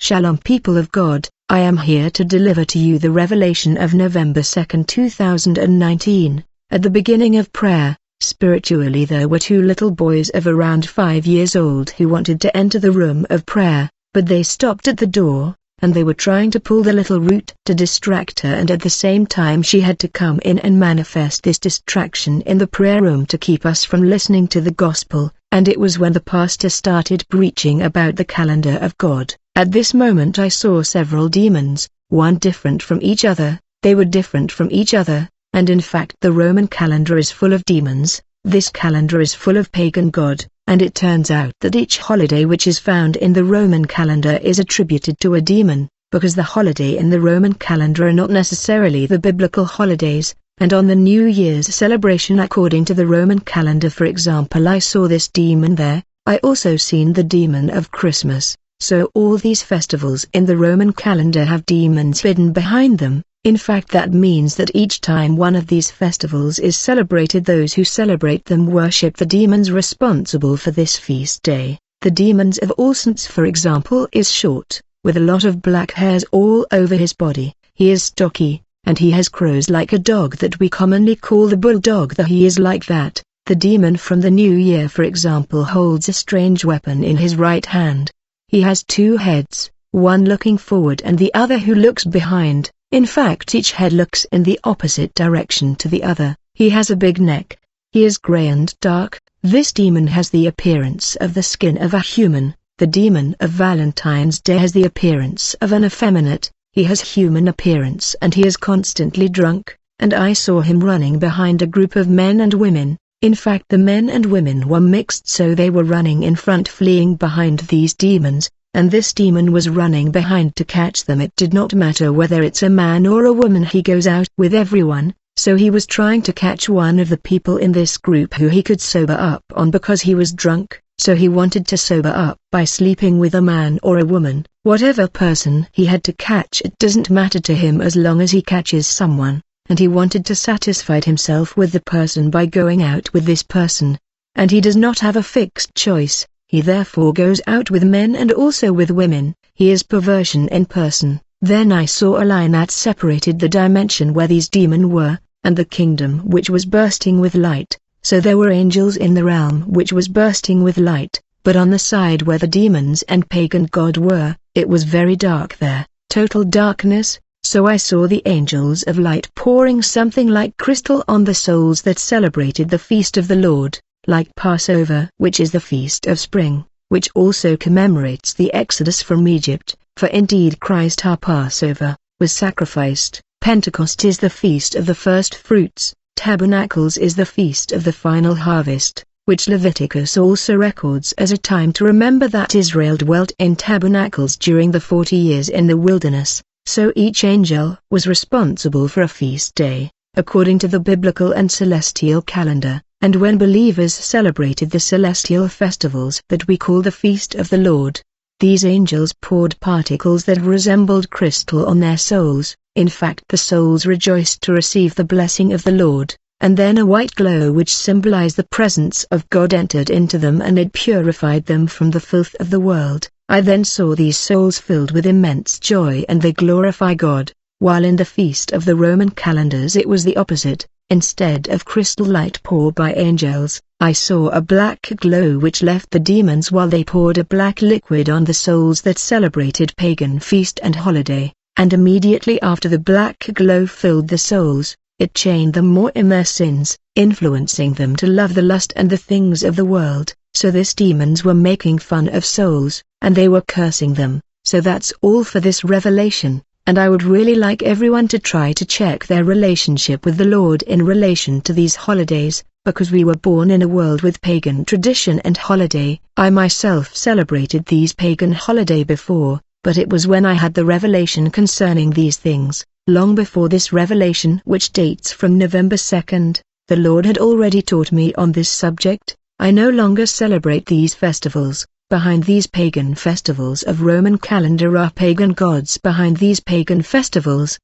Shalom people of God, I am here to deliver to you the revelation of November 2, 2019. At the beginning of prayer, spiritually there were two little boys of around 5 years old who wanted to enter the room of prayer, but they stopped at the door, and they were trying to pull the little root to distract her, and at the same time she had to come in and manifest this distraction in the prayer room to keep us from listening to the gospel. And it was when the pastor started preaching about the calendar of God. At this moment I saw several demons, one different from each other. They were different from each other, and in fact the Roman calendar is full of demons. This calendar is full of pagan god, and it turns out that each holiday which is found in the Roman calendar is attributed to a demon, because the holiday in the Roman calendar are not necessarily the biblical holidays. And on the New Year's celebration according to the Roman calendar, for example, I saw this demon there. I also seen the demon of Christmas. So all these festivals in the Roman calendar have demons hidden behind them. In fact, that means that each time one of these festivals is celebrated, those who celebrate them worship the demons responsible for this feast day. The demons of All Saints, for example, is short, with a lot of black hairs all over his body. He is stocky, and he has crows like a dog that we commonly call the bulldog. He is like that. The demon from the New Year, for example, holds a strange weapon in his right hand. He has two heads, one looking forward and the other who looks behind. In fact, each head looks in the opposite direction to the other. He has a big neck. He is grey and dark. This demon has the appearance of the skin of a human. The demon of Valentine's Day has the appearance of an effeminate. He has human appearance and he is constantly drunk, and I saw him running behind a group of men and women. In fact, the men and women were mixed, so they were running in front, fleeing behind these demons, and this demon was running behind to catch them. It did not matter whether it's a man or a woman, he goes out with everyone. So he was trying to catch one of the people in this group who he could sober up on because he was drunk. So he wanted to sober up by sleeping with a man or a woman. Whatever person he had to catch, it doesn't matter to him as long as he catches someone, and he wanted to satisfy himself with the person by going out with this person. And he does not have a fixed choice, he therefore goes out with men and also with women. He is perversion in person. Then I saw a line that separated the dimension where these demons were, and the kingdom which was bursting with light. So there were angels in the realm which was bursting with light, but on the side where the demons and pagan god were, it was very dark there, total darkness. So I saw the angels of light pouring something like crystal on the souls that celebrated the feast of the Lord, like Passover, which is the feast of spring, which also commemorates the exodus from Egypt, for indeed Christ our Passover was sacrificed. Pentecost is the feast of the first fruits. Tabernacles is the feast of the final harvest, which Leviticus also records as a time to remember that Israel dwelt in tabernacles during the 40 years in the wilderness. So each angel was responsible for a feast day, according to the biblical and celestial calendar. And when believers celebrated the celestial festivals that we call the feast of the Lord, these angels poured particles that resembled crystal on their souls. In fact, the souls rejoiced to receive the blessing of the Lord, and then a white glow which symbolized the presence of God entered into them, and it purified them from the filth of the world. I then saw these souls filled with immense joy and they glorify God, while in the feast of the Roman calendars it was the opposite. Instead of crystal light poured by angels, I saw a black glow which left the demons while they poured a black liquid on the souls that celebrated pagan feast and holiday. And immediately after the black glow filled the souls, it chained them more in their sins, influencing them to love the lust and the things of the world. So these demons were making fun of souls, and they were cursing them. So that's all for this revelation, and I would really like everyone to try to check their relationship with the Lord in relation to these holidays, because we were born in a world with pagan tradition and holiday. I myself celebrated these pagan holiday before, but it was when I had the revelation concerning these things. Long before this revelation, which dates from November 2nd, the Lord had already taught me on this subject. I no longer celebrate these festivals. Behind these pagan festivals of Roman calendar are pagan gods. Behind these pagan festivals,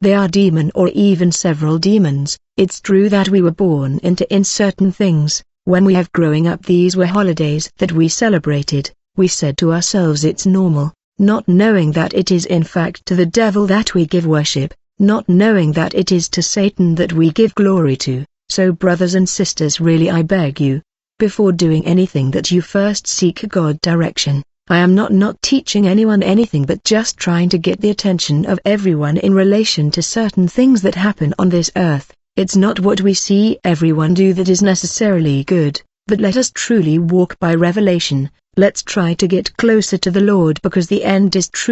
they are demon or even several demons. It's true that we were born into certain things. When we have growing up, these were holidays that we celebrated. We said to ourselves it's normal. not knowing that it is in fact to the devil that we give worship, not knowing that it is to Satan that we give glory to. So brothers and sisters, really I beg you, before doing anything, that you first seek God direction. I am not teaching anyone anything, but just trying to get the attention of everyone in relation to certain things that happen on this earth. It's not what we see everyone do that is necessarily good, but let us truly walk by revelation. Let's try to get closer to the Lord, because the end is true.